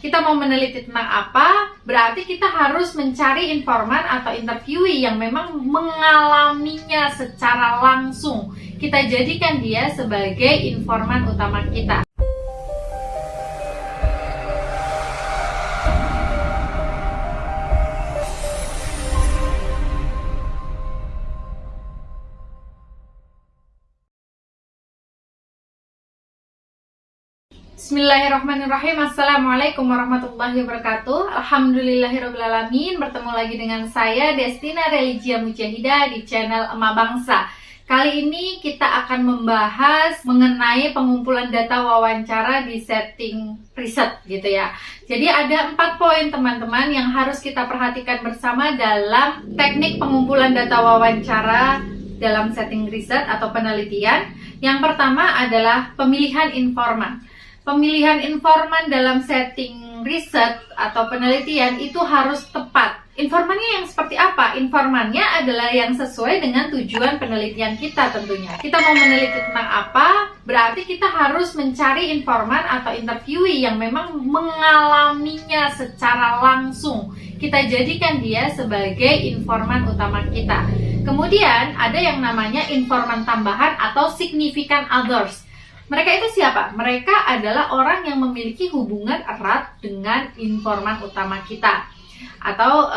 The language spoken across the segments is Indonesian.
Kita mau meneliti tentang apa? Berarti kita harus mencari informan atau interviewee yang memang mengalaminya secara langsung. Kita jadikan dia sebagai informan utama kita. Bismillahirrahmanirrahim. Assalamualaikum warahmatullahi wabarakatuh. Alhamdulillahirrabbilalamin. Bertemu lagi dengan saya Destina Religia Mujahidah di channel Emak Bangsa. Kali ini kita akan membahas mengenai pengumpulan data wawancara di setting riset gitu ya. Jadi ada 4 poin teman-teman yang harus kita perhatikan bersama dalam teknik pengumpulan data wawancara dalam setting riset atau penelitian. Yang pertama adalah pemilihan informan. Pemilihan informan dalam setting riset atau penelitian itu harus tepat. Informannya yang seperti apa? Informannya adalah yang sesuai dengan tujuan penelitian kita tentunya. Kita mau meneliti tentang apa? Berarti kita harus mencari informan atau interviewee yang memang mengalaminya secara langsung. Kita jadikan dia sebagai informan utama kita. Kemudian ada yang namanya informan tambahan atau significant others. Mereka itu siapa? Mereka adalah orang yang memiliki hubungan erat dengan informan utama kita atau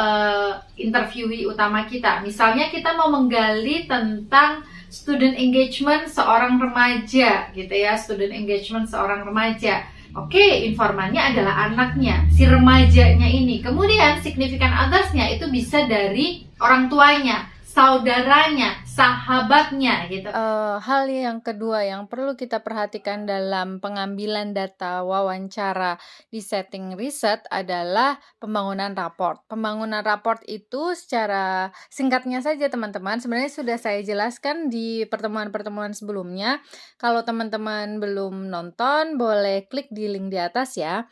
interviewee utama kita. Misalnya kita mau menggali tentang student engagement seorang remaja gitu ya, student engagement seorang remaja. Oke, informannya adalah anaknya, si remajanya ini. Kemudian significant others-nya itu bisa dari orang tuanya, saudaranya, sahabatnya gitu. Hal yang kedua yang perlu kita perhatikan dalam pengambilan data wawancara di setting riset adalah pembangunan raport. Pembangunan raport itu secara singkatnya saja teman-teman, sebenarnya sudah saya jelaskan di pertemuan-pertemuan sebelumnya. Kalau teman-teman belum nonton, boleh klik di link di atas ya.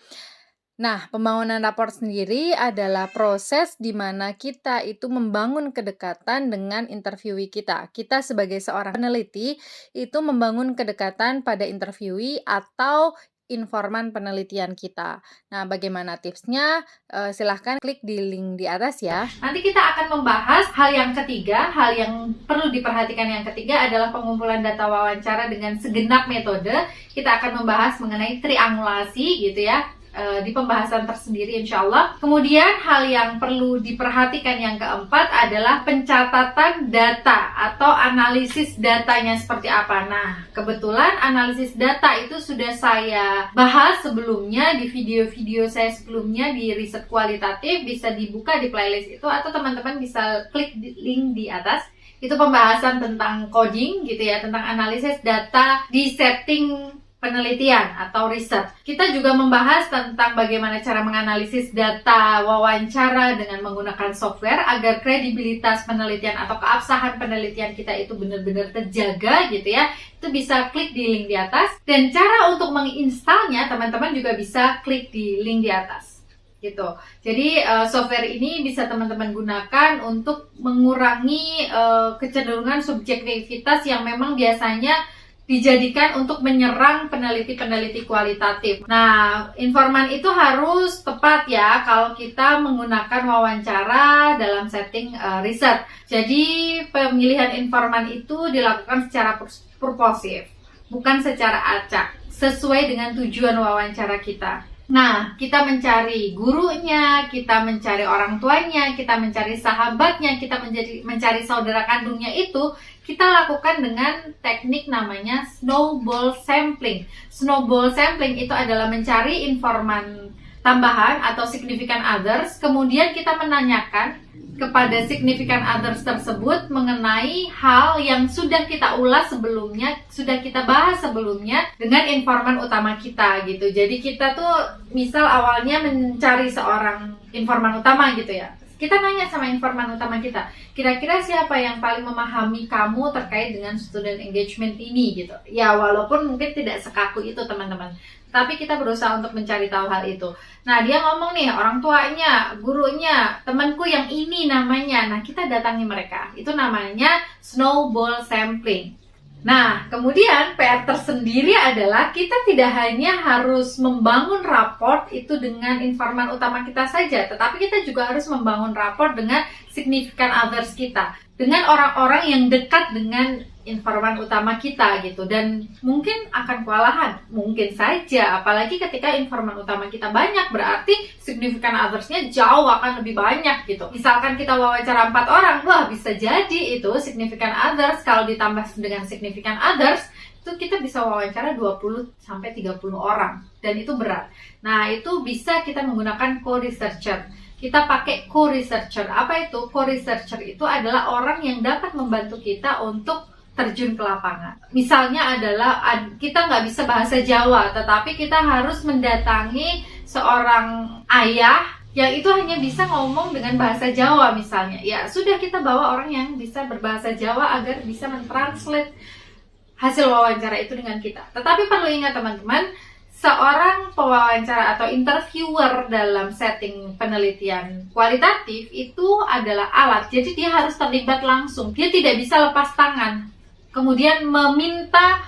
Nah, pembangunan raport sendiri adalah proses di mana kita itu membangun kedekatan dengan interviewee kita. Kita sebagai seorang peneliti itu membangun kedekatan pada interviewee atau informan penelitian kita. Nah, bagaimana tipsnya? Silahkan klik di link di atas ya. Nanti kita akan membahas hal yang ketiga, hal yang perlu diperhatikan yang ketiga adalah pengumpulan data wawancara dengan segenap metode. Kita akan membahas mengenai triangulasi gitu ya. Di pembahasan tersendiri insya Allah. Kemudian hal yang perlu diperhatikan yang keempat adalah pencatatan data atau analisis datanya seperti apa. Nah, kebetulan analisis data itu sudah saya bahas sebelumnya di video-video saya sebelumnya di riset kualitatif, bisa dibuka di playlist itu atau teman-teman bisa klik di link di atas. Itu pembahasan tentang coding gitu ya, tentang analisis data di setting penelitian atau riset. Kita juga membahas tentang bagaimana cara menganalisis data wawancara dengan menggunakan software agar kredibilitas penelitian atau keabsahan penelitian kita itu benar-benar terjaga gitu ya. Itu bisa klik di link di atas. Dan cara untuk menginstalnya teman-teman juga bisa klik di link di atas. Gitu. Jadi software ini bisa teman-teman gunakan untuk mengurangi kecenderungan subjektivitas yang memang biasanya dijadikan untuk menyerang peneliti-peneliti kualitatif. Nah, informan itu harus tepat ya kalau kita menggunakan wawancara dalam setting riset. Jadi, pemilihan informan itu dilakukan secara purposif, bukan secara acak, sesuai dengan tujuan wawancara kita. Nah, kita mencari gurunya, kita mencari orang tuanya, kita mencari sahabatnya, kita mencari saudara kandungnya itu, kita lakukan dengan teknik namanya snowball sampling. Snowball sampling itu adalah mencari informan tambahan atau significant others, kemudian kita menanyakan kepada significant others tersebut mengenai hal yang sudah kita ulas sebelumnya, sudah kita bahas sebelumnya dengan informan utama kita gitu. Jadi kita tuh misal awalnya mencari seorang informan utama gitu ya. Kita nanya sama informan utama kita, kira-kira siapa yang paling memahami kamu terkait dengan student engagement ini gitu. Ya walaupun mungkin tidak sekaku itu teman-teman, tapi kita berusaha untuk mencari tahu hal itu. Nah, dia ngomong nih, orang tuanya, gurunya, temanku yang ini namanya. Nah, kita datangi mereka. Itu namanya snowball sampling. Nah, kemudian PR tersendiri adalah kita tidak hanya harus membangun raport itu dengan informan utama kita saja, tetapi kita juga harus membangun raport dengan significant others kita, dengan orang-orang yang dekat dengan informan utama kita gitu. Dan mungkin akan kewalahan, mungkin saja, apalagi ketika informan utama kita banyak, berarti significant others-nya jauh akan lebih banyak gitu. Misalkan kita wawancara 4 orang, wah bisa jadi itu significant others, kalau ditambah dengan significant others itu kita bisa wawancara 20 sampai 30 orang, dan itu berat. Nah, itu bisa kita menggunakan co-researcher. Kita pakai co-researcher. Apa itu? Co-researcher itu adalah orang yang dapat membantu kita untuk terjun ke lapangan. Misalnya adalah kita nggak bisa bahasa Jawa, tetapi kita harus mendatangi seorang ayah yang itu hanya bisa ngomong dengan bahasa Jawa misalnya. Ya sudah, kita bawa orang yang bisa berbahasa Jawa agar bisa mentranslate hasil wawancara itu dengan kita. Tetapi perlu ingat teman-teman, seorang pewawancara atau interviewer dalam setting penelitian kualitatif itu adalah alat. Jadi dia harus terlibat langsung. Dia tidak bisa lepas tangan kemudian meminta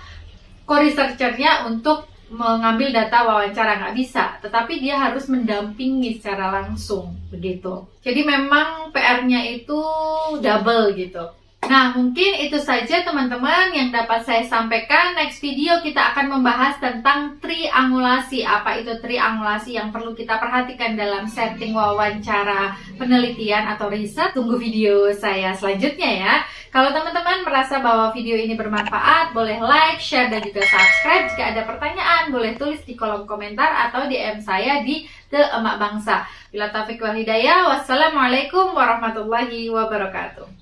co-researchernya untuk mengambil data wawancara, nggak bisa. Tetapi dia harus mendampingi secara langsung, begitu. Jadi memang PR-nya itu double gitu. Nah, mungkin itu saja teman-teman yang dapat saya sampaikan. Next video kita akan membahas tentang triangulasi. Apa itu triangulasi yang perlu kita perhatikan dalam setting wawancara penelitian atau riset. Tunggu video saya selanjutnya ya. Kalau teman-teman merasa bahwa video ini bermanfaat, boleh like, share, dan juga subscribe. Jika ada pertanyaan, boleh tulis di kolom komentar atau DM saya di The Emak Bangsa. Bila taufiq wal hidayah, wassalamualaikum warahmatullahi wabarakatuh.